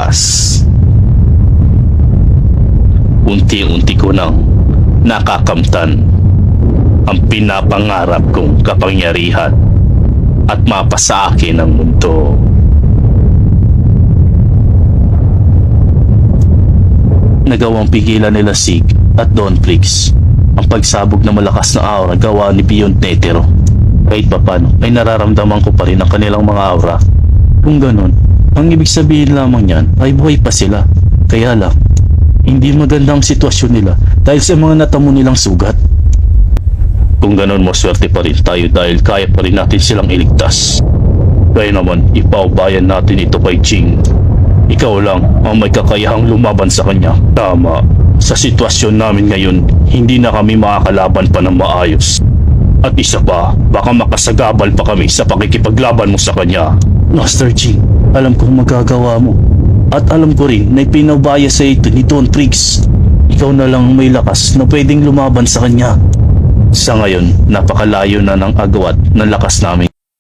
lakas. Unti-unti ko nang nakakamtan ang pinapangarap kong kapangyarihan at mapa sa akin ang mundo. Nagawang pigilan nila Sig at Don Flix ang pagsabog na malakas na aura gawa ni Beyond Netero. Kahit papano ay nararamdaman ko pa rin ang kanilang mga aura. Kung ganun, ang ibig sabihin lamang niyan ay buhay pa sila. Kaya lang, hindi maganda ang sitwasyon nila dahil sa mga natamo nilang sugat. Kung ganun, maswerte pa rin tayo dahil kaya pa rin natin silang iligtas. Kaya naman, ipaubayan natin ito kay Ching. Ikaw lang ang may kakayahang lumaban sa kanya. Tama, sa sitwasyon namin ngayon, hindi na kami makakalaban pa ng maayos. At isa pa, baka makasagabal pa kami sa pakikipaglaban mo sa kanya. Master Ching, alam kong magagawa mo. At alam ko rin na ipinaubaya sa ito ni Don Triggs. Ikaw na lang may lakas na pwedeng lumaban sa kanya. Sa ngayon, napakalayo na ng agawat ng lakas namin.